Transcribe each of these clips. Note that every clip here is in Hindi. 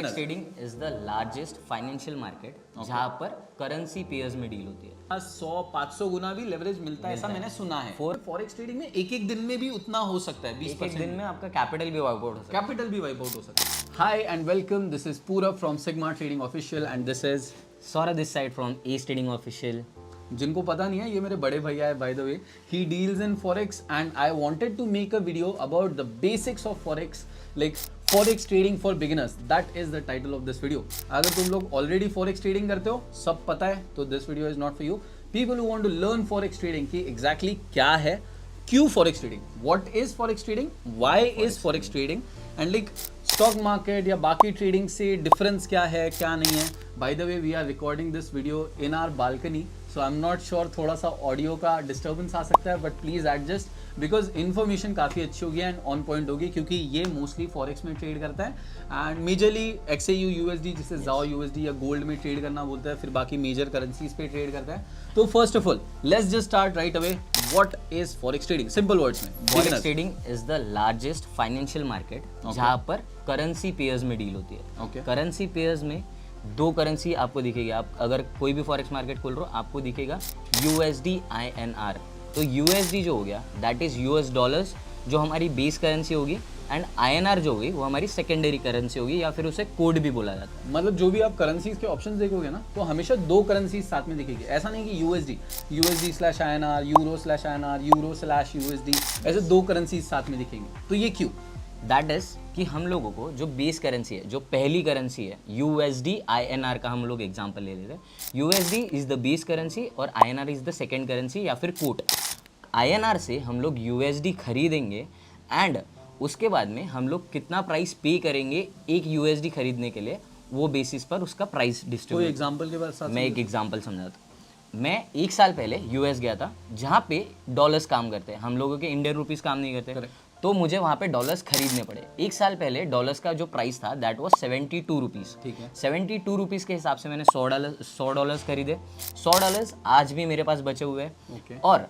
Trading is the largest financial market जहाँ पर करेंसी पेयर्स में डील होती है। 100-500 गुना भी लेवरेज मिलता है, ऐसा मैंने सुना है। फॉरेक्स ट्रेडिंग में एक दिन में भी उतना हो सकता है, 20% एक दिन में आपका कैपिटल भी वाइप आउट हो सकता है। कैपिटल भी वाइप आउट हो सकता है। Hi and welcome, this is Purab from Sigma Trading Official and this is Saurabh this side from S Trading Official. जिनको पता नहीं है, ये मेरे बड़े भैया है by the way. He deals in forex and I wanted to make a video about the basics of forex, like forex trading for beginners. That is the title of this video. अगर तुम लोग ऑलरेडी फॉरेक्स ट्रेडिंग करते हो, सब पता है, तो this video is not for you. People who want to learn forex trading की एग्जैक्टली क्या है, क्यों forex trading, what is forex trading, why is forex trading, and like stock market या बाकी ट्रेडिंग से डिफरेंस क्या है, क्या नहीं है। By the way, we are recording this video in our balcony, so I am not sure, थोड़ा सा ऑडियो का डिस्टर्बेंस आ सकता है, but please adjust, because information काफ़ी अच्छी होगी एंड ऑन पॉइंट होगी, क्योंकि ये मोस्टली फॉरेक्स में ट्रेड करता है एंड मेजरली XAU USD, जिसे जाओ USD या गोल्ड में ट्रेड करना बोलता है, फिर बाकी मेजर करेंसीज पे ट्रेड करता है। तो first of all let's just start right away, what is forex trading, simple words में। Forex trading is the largest financial market जहाँ पर करेंसी पेयर्स में डील होती है। Okay. करेंसी पेयर्स में दो करेंसी आपको दिखेगी। आप अगर कोई भी फॉरेक्स मार्केट खोल रहे हो, आपको दिखेगा USD INR। तो USD जो हो गया दैट इज US डॉलर्स, जो हमारी बेस करेंसी होगी, एंड INR जो होगी वो हमारी सेकेंडरी करेंसी होगी, या फिर उसे कोड भी बोला जाता है। मतलब जो भी आप करेंसीज के ऑप्शंस देखोगे ना, तो हमेशा दो करेंसीज साथ में दिखेगी। ऐसा नहीं कि USD/INR, Euro/INR, Euro/USD, ऐसे दो करेंसीज साथ में दिखेंगी। तो ये क्यों? दैट इज कि हम लोगों को जो बेस करेंसी है, जो पहली करेंसी है, USD INR का हम लोग एग्जांपल ले लेते हैं। USD is the base currency और INR is the second currency या फिर कोट। INR से हम लोग USD खरीदेंगे एंड उसके बाद में हम लोग कितना प्राइस पे करेंगे एक USD खरीदने के लिए, वो बेसिस पर उसका प्राइस डिस्ट्रीब्यूट। कोई एग्जांपल के बाद मैं एक एग्जांपल समझाता हूँ। मैं 1 साल पहले US गया था, जहाँ पे डॉलर्स काम करते हैं, हम लोगों के इंडियन रुपीस काम नहीं करते। तो मुझे वहाँ पे डॉलर्स खरीदने पड़े। 1 साल पहले डॉलर्स का जो प्राइस था दैट वाज 72 रुपीज़। ठीक है। 72 रुपीज़ के हिसाब से मैंने 100 डॉलर्स खरीदे। 100 डॉलर्स आज भी मेरे पास बचे हुए हैं। Okay. और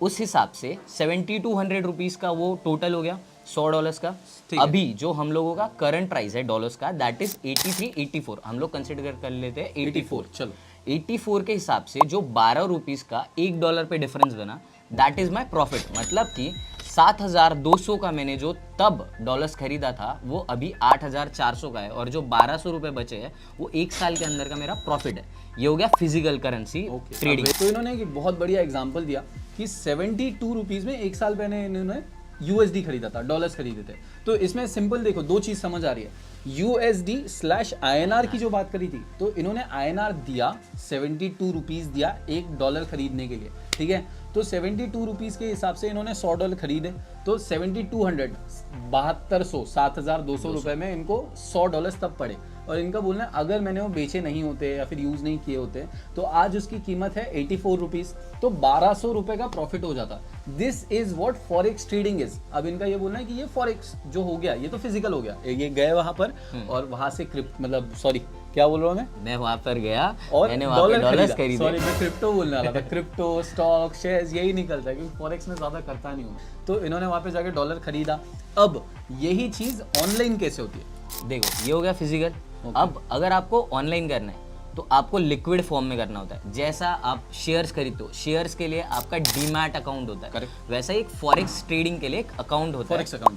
उस हिसाब से 7200 रुपीज़ का वो टोटल हो गया 100 डॉलर्स का। अभी जो हम लोगों का करंट प्राइस है डॉलर्स का दैट इज 84 हम लोग कंसिडर कर लेते हैं 84। चलो 84 के हिसाब से जो 12 रुपीज़ का $1 पे डिफरेंस बना, दैट इज माई प्रॉफिट। मतलब कि 7200 का मैंने जो तब डॉलर्स खरीदा था, वो अभी 8400 का है, और जो 1200 रुपये बचे हैं वो 1 साल के अंदर का मेरा प्रॉफिट है। ये हो गया फिजिकल करेंसी ट्रेडिंग। तो इन्होंने एक बहुत बढ़िया एग्जांपल दिया कि 72 रुपीज़ में 1 साल पहले इन्होंने USD खरीदा था, डॉलर्स खरीदे थे। तो इसमें सिंपल देखो, दो चीज़ समझ आ रही है। USD/INR की जो बात करी थी, तो इन्होंने INR दिया, 72 रुपीज़ दिया $1 खरीदने के लिए, ठीक है। तो 72 रुपीज़ के हिसाब से इन्होंने $100 खरीदे, तो 7200 रुपए में इनको $100 तब पड़े। और इनका बोलना है अगर मैंने वो बेचे नहीं होते या फिर यूज़ नहीं किए होते, तो आज उसकी कीमत है 84 रुपीज़, तो 1200 रुपए का प्रॉफिट हो जाता। This is what forex trading is. अब इनका ये बोलना है कि ये फॉरेक्स जो हो गया, ये तो फिजिकल हो गया, ये गए वहां पर और वहां से क्या बोल रहा हूँ मैं वहाँ पर गया और मैंने वहाँ पे डॉलर्स खरीदे। सॉरी, मैं क्रिप्टो बोलने वाला था। क्रिप्टो, स्टॉक, शेयर्स यही निकलता है, क्योंकि फॉरेक्स में ज़्यादा करता नहीं हूँ। तो इन्होंने वहाँ पे जाके डॉलर खरीदा। अब यही चीज़ ऑनलाइन कैसे होती है? देखो, ये हो गया फिजिकल। अब अगर आपको ऑनलाइन करना है तो आपको लिक्विड फॉर्म में करना होता है। जैसा आप शेयर्स खरीदते हो, शेयर्स के लिए आपका डीमैट अकाउंट होता है। Correct. वैसा ही एक फॉरेक्स ट्रेडिंग के लिए एक अकाउंट होता है,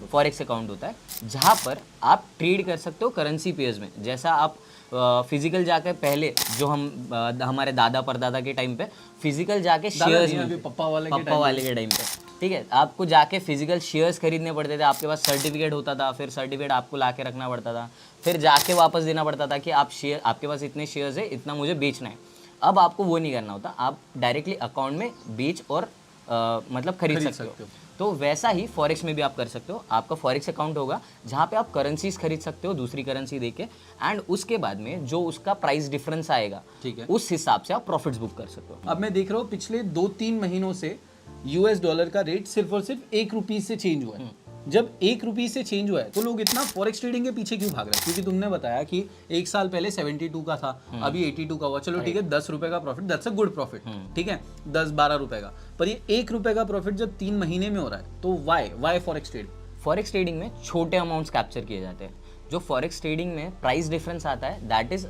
फॉरेक्स अकाउंट होता है, जहाँ पर आप ट्रेड कर सकते हो करेंसी पेयर्स में। जैसा आप फिजिकल जाके पहले जो हमारे दादा परदादा के टाइम पे फिजिकल जाके शेयर्स पप्पा वाले के टाइम पे, ठीक है, आपको जाके फिजिकल शेयर्स खरीदने पड़ते थे। आपके पास सर्टिफिकेट होता था, फिर सर्टिफिकेट आपको ला के रखना पड़ता था, फिर जाके वापस देना पड़ता था कि आपके पास इतने शेयर्स है, इतना मुझे बेचना है। अब आपको वो नहीं करना होता, आप डायरेक्टली अकाउंट में बेच और मतलब खरीद सकते हो। तो वैसा ही फॉरेक्स में भी आप कर सकते हो। आपका फॉरेक्स अकाउंट होगा जहाँ पे आप करेंसीज खरीद सकते हो दूसरी करेंसी देके, एंड उसके बाद में जो उसका प्राइस डिफरेंस आएगा, ठीक है, उस हिसाब से आप प्रॉफिट्स बुक कर सकते हो। अब मैं देख रहा हूँ पिछले 2-3 महीनों से US डॉलर का रेट सिर्फ और सिर्फ 1 रुपये से चेंज हुआ है। जब 1 रुपये से चेंज हुआ है, तो लोग इतना फॉरेक्स ट्रेडिंग के पीछे क्यों भाग रहे हैं? क्योंकि तुमने बताया कि 1 साल पहले 72 का था, अभी 82 का हुआ। चलो ठीक है, 10 रुपए का profit, that's a good profit, ठीक है, 10-12 रुपए का। पर ये 1 रुपए का प्रॉफिट जब 3 महीने में हो रहा है, तो why forex trade? Forex trading में छोटे अमाउंट्स कैप्चर किए जाते हैं। जो फॉरेक्स ट्रेडिंग में प्राइस डिफरेंस आता है दैट इज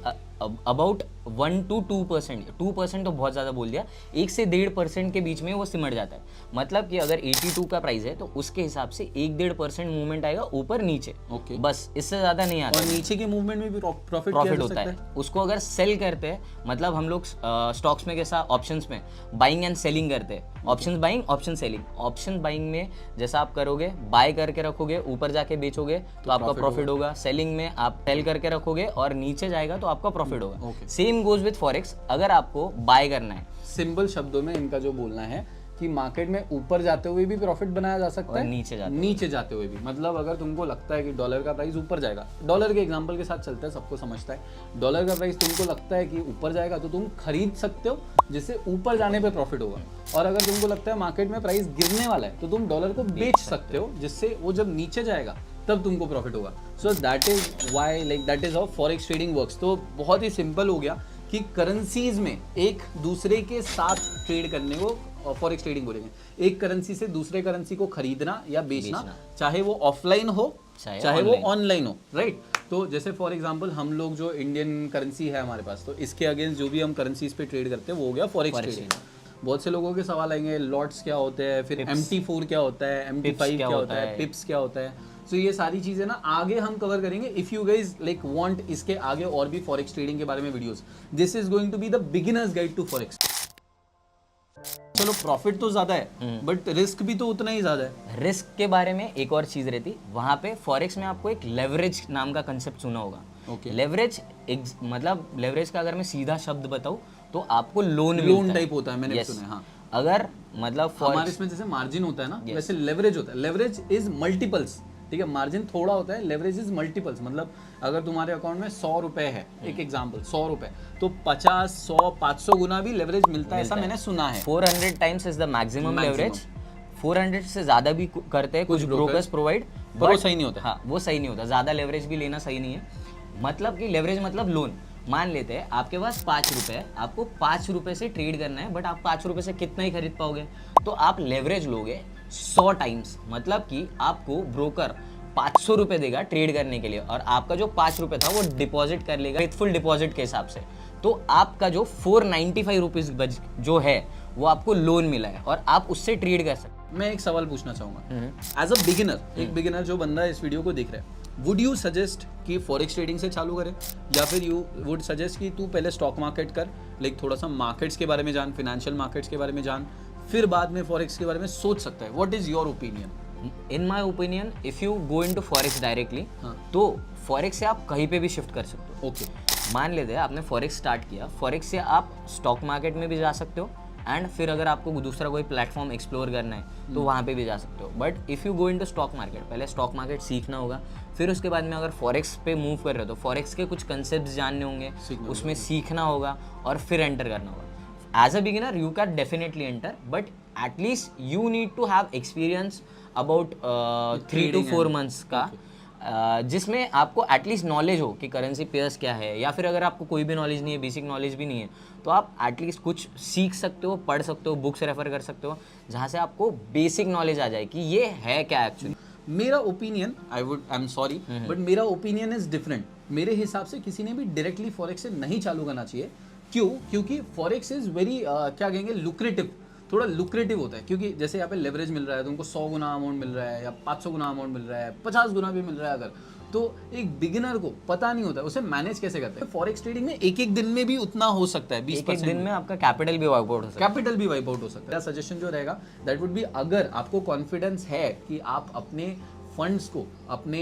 अबाउट 1 to 2%। 2% तो बहुत ज़्यादा बोल दिया, 1 से 1.5% के बीच में वो सिमट जाता है। मतलब कि अगर 82 का प्राइस है तो उसके हिसाब से 1-1.5% मूवमेंट आएगा ऊपर नीचे, Okay. बस इससे ज़्यादा नहीं आता। और नीचे के मूवमेंट में भी प्रॉफिट होता है। उसको अगर सेल करते हैं, मतलब हम लोग स्टॉक्स में कैसा ऑप्शंस में बाइंग एंड सेलिंग करते हैं, options buying option selling. Option buying में जैसा आप करोगे, बाय करके रखोगे, ऊपर जाके बेचोगे तो आपका प्रॉफिट होगा। सेलिंग में आप सेल करके रखोगे और नीचे जाएगा तो आपका प्रॉफिट होगा। Same goes with forex. अगर आपको बाय करना है, सिंपल शब्दों में इनका जो बोलना है कि मार्केट में ऊपर जाते हुए भी प्रॉफिट बनाया जा सकता और है, नीचे जाते हुए भी। मतलब अगर तुमको लगता है कि डॉलर का प्राइस ऊपर जाएगा, डॉलर के एग्जांपल के साथ चलता है, सबको समझता है, डॉलर का प्राइस तुमको लगता है कि ऊपर जाएगा तो तुम खरीद सकते हो, जिससे ऊपर जाने पे प्रॉफिट होगा। और अगर तुमको लगता है मार्केट में प्राइस गिरने वाला है तो तुम डॉलर को बेच सकते हो, जिससे वो जब नीचे जाएगा तब तुमको प्रॉफिट होगा। So that is why, like that is how forex trading works. तो बहुत ही सिंपल हो गया कि करेंसीज में एक दूसरे के साथ ट्रेड करने को फॉरेक्स ट्रेडिंग बोलेंगे। एक करेंसी से दूसरे करेंसी को खरीदना या बेचना, चाहे वो ऑफलाइन हो चाहे वो ऑनलाइन हो, राइट। तो जैसे फॉर एग्जांपल हम लोग जो इंडियन करेंसी है हमारे पास, तो इसके अगेंस्ट जो भी हम करेंसीज पे ट्रेड करते हैं वो हो गया फॉरेक्स ट्रेडिंग। बहुत से लोगों के सवाल आएंगे, लॉट्स क्या होते हैं, फिर MT4 क्या होता है, MT5 क्या होता है, पिप्स क्या होता है। तो ये सारी चीजें ना आगे हम कवर करेंगे। If you guys like want इसके आगे और भी फॉरेक्स ट्रेडिंग के बारे में videos, this is going to be the beginners guide to forex. चलो प्रॉफिट तो ज्यादा है बट रिस्क भी तो उतना ही ज्यादा है। रिस्क के बारे में एक और चीज रहती, वहां पे फॉरेक्स में आपको एक लेवरेज नाम का कंसेप्ट सुना होगा। लेवरेज मतलब लेवरेज का अगर मैं सीधा शब्द बताऊं तो आपको लोन टाइप होता है, मैंने सुना है। हाँ, अगर मतलब हमारे इसमें जैसे मार्जिन होता है ना, वैसे लेवरेज होता है। लेवरेज इज मल्टीपल्स, ठीक है। मार्जिन थोड़ा होता है, लेवरेज इज मल्टीपल्स। मतलब अगर तुम्हारे अकाउंट में 100 रुपए है, एक एग्जांपल 100 रुपए, तो 50, 100, 500 गुना भी लेवरेज मिलता है, ऐसा मैंने सुना है। 400 times is the maximum leverage. 400 से ज्यादा भी करते हैं कुछ ब्रोकर्स प्रोवाइड, पर वो सही नहीं होता। हाँ, वो सही नहीं होता। ज्यादा लेवरेज भी लेना सही नहीं है। मतलब कि लेवरेज मतलब लोन। मान लेते हैं आपके पास 5 रुपए है, आपको 5 रुपए से ट्रेड करना है, बट आप 5 रुपए से कितना ही खरीद पाओगे, तो आप लेवरेज लोगे 100 टाइम्स। मतलब कि आपको ब्रोकर 500 रुपए देगा ट्रेड करने के लिए, और आपका जो 5 रुपए था वो डिपॉजिट कर लेगा विथफुल डिपॉजिट के हिसाब से। तो आपका जो 495 रुपीज जो है वो आपको लोन मिला है और आप उससे ट्रेड कर सकते हैं। मैं एक सवाल पूछना चाहूंगा एज अ बिगिनर, एक बिगिनर जो बंदा इस वीडियो को देख रहा है, वुड यू सजेस्ट कि फॉरेक्स ट्रेडिंग से चालू करे, या फिर यू वुड सजेस्ट कि तू पहले स्टॉक मार्केट कर, लाइक थोड़ा सा मार्केट्स के बारे में जान, फाइनेंशियल मार्केट्स के बारे में जान, फिर बाद में फॉरेक्स के बारे में सोच सकता है? What is your opinion? In my opinion, if you go into forex directly, तो फॉरेक्स से आप कहीं पे भी शिफ्ट कर सकते हो। ओके, मान लेते हैं आपने फॉरेक्स स्टार्ट किया, फॉरेक्स से आप स्टॉक मार्केट में भी जा सकते हो, एंड फिर अगर आपको दूसरा कोई प्लेटफॉर्म एक्सप्लोर करना है तो वहाँ पे भी जा सकते हो। But if you go into stock market, पहले स्टॉक मार्केट सीखना होगा, फिर उसके बाद में अगर फॉरेक्स पे मूव कर रहे हो तो फॉरेक्स के कुछ कंसेप्ट जानने होंगे, उसमें सीखना होगा और फिर एंटर करना होगा। As a beginner you can definitely enter, but at least you need to have experience about 3 to 4 months का, जिसमें आपको एटलीस्ट नॉलेज हो कि करेंसी पेयर्स क्या है, या फिर अगर आपको कोई भी नॉलेज नहीं है, बेसिक नॉलेज भी नहीं है, तो आप एटलीस्ट कुछ सीख सकते हो, पढ़ सकते हो, बुक्स रेफर कर सकते हो, जहाँ से आपको बेसिक नॉलेज आ जाए कि ये है क्या एक्चुअली। मेरा opinion, I am sorry but मेरा ओपिनियन इज डिफरेंट। मेरे हिसाब से किसी ने भी डायरेक्टली फॉरेक्स से नहीं चालू करना चाहिए। क्यों? क्योंकि फॉरेक्स इज वेरी क्या कहेंगे, लुक्रेटिव, थोड़ा लुक्रेटिव होता है। क्योंकि जैसे यहाँ पे लेवरेज मिल रहा है, तुमको 100 गुना अमाउंट मिल रहा है, या 500 गुना अमाउंट मिल रहा है, 50 गुना भी मिल रहा है अगर, तो एक बिगिनर को पता नहीं होता उसे मैनेज कैसे करते हैं। फॉरेक्स ट्रेडिंग में एक दिन में भी उतना हो सकता है, 20% दिन में आपका कैपिटल भी वाइप आउट हो सकता है। कैपिटल भी वाइप आउट हो सकता है। मेरा सजेशन जो रहेगा दैट वुड बी, अगर आपको कॉन्फिडेंस है कि आप अपने फंड्स को, अपने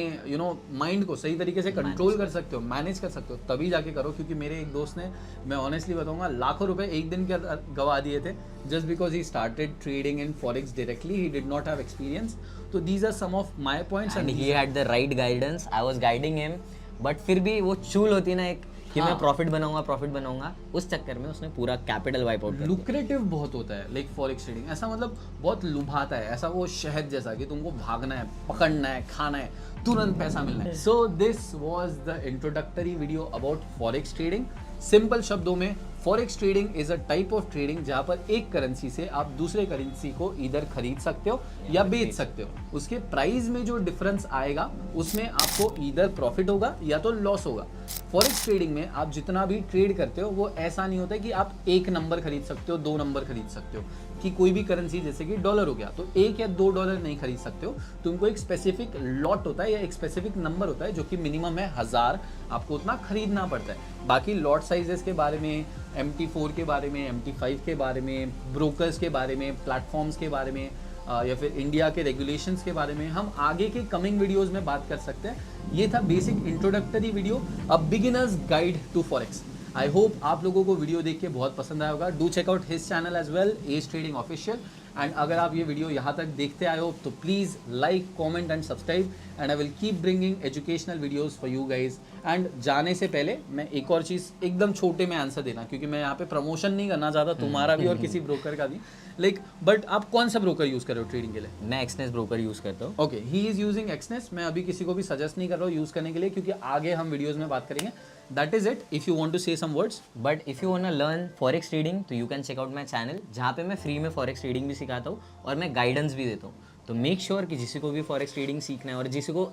माइंड को सही तरीके से कंट्रोल कर सकते हो, मैनेज कर सकते हो, तभी जाके करो। क्योंकि मेरे एक दोस्त ने, मैं ऑनेस्टली बताऊंगा, लाखों रुपए एक दिन के गवा दिए थे, just because he started trading in forex directly, he did not have experience. तो these are some of my points and he had the right guidance, I was guiding him, but फिर भी वो चूल होती ना एक कि मैं प्रॉफिट बनाऊंगा, उस चक्कर में उसने पूरा कैपिटल वाइप आउट कर दिया। लुक्रेटिव बहुत होता है लाइक फॉरेक्स ट्रेडिंग, ऐसा मतलब बहुत लुभाता है, ऐसा वो शहद जैसा कि तुमको भागना है, पकड़ना है, खाना है, तुरंत पैसा मिलना है। So this was the introductory video about forex trading. Simple शब्दों में forex trading is a type of trading जहां पर एक करेंसी से आप दूसरे करेंसी को इधर खरीद सकते हो या बेच सकते हो। उसके प्राइस में जो डिफरेंस आएगा उसमें आपको इधर प्रॉफिट होगा या तो लॉस होगा। फॉरेक्स ट्रेडिंग में आप जितना भी ट्रेड करते हो वो ऐसा नहीं होता है कि आप एक नंबर खरीद सकते हो, 2 नंबर खरीद सकते हो, कि कोई भी करेंसी जैसे कि डॉलर हो गया तो 1 या 2 डॉलर नहीं खरीद सकते हो। तुमको एक स्पेसिफिक लॉट होता है या एक स्पेसिफिक नंबर होता है जो कि मिनिमम है 1000, आपको उतना खरीदना पड़ता है। बाकी लॉट साइजेस के बारे में, MT4 के बारे में, MT5 के बारे में, ब्रोकर्स के बारे में, प्लेटफॉर्म्स के बारे में या फिर इंडिया के रेगुलेशंस के बारे में हम आगे के कमिंग वीडियोस में बात कर सकते हैं। ये था basic introductory video, a beginners guide to forex. I hope आप लोगों को वीडियो देख के बहुत पसंद आया होगा। Do check out his channel as well, S Trading Official. And अगर आप ये वीडियो यहाँ तक देखते आए हो तो please like, comment and subscribe, and I will keep bringing educational videos for you guys. And जाने से पहले मैं एक और चीज़ एकदम छोटे में आंसर देना, क्योंकि मैं यहाँ पे प्रमोशन नहीं करना चाहता तुम्हारा भी और किसी ब्रोकर का भी, लाइक बट आप कौन सा ब्रोकर यूज़ कर रहे हो ट्रेडिंग के लिए? मैं एक्सनेस ब्रोकर यूज़ करता हूँ। Okay, he is using Exness. मैं अभी किसी को भी सजेस्ट नहीं कर रहा हूँ यूज़ करने के लिए, क्योंकि आगे हम वीडियोज़ में बात करेंगे। That is it. If you want to say some words, but if you want to learn forex trading तो you can check out my channel, जहाँ पे मैं फ्री में फॉरेक्स ट्रेडिंग भी सिखाता हूँ और मैं गाइडेंस भी देता हूँ। तो मेक श्योर कि जिसी को भी फॉरेक्स ट्रेडिंग सीखना है और जिसी को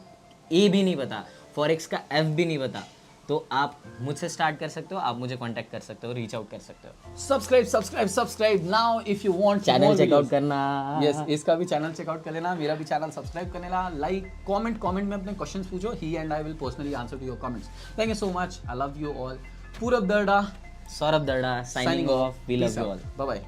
ए भी नहीं पता, फॉरेक्स का एफ भी नहीं पता, तो आप मुझसे स्टार्ट कर सकते हो, आप मुझे कांटेक्ट कर सकते हो, रीच आउट कर सकते हो। Subscribe now if you want channel checkout करना। यस, इसका भी चैनल चेकआउट कर लेना, मेरा भी चैनल सब्सक्राइब कर लेना, लाइक कमेंट में अपने क्वेश्चंस पूछो, he and I will personally answer to your comments. Thank you so much, I love you all. Purab Darda, Saurabh Darda signing off, we love you all. Bye bye.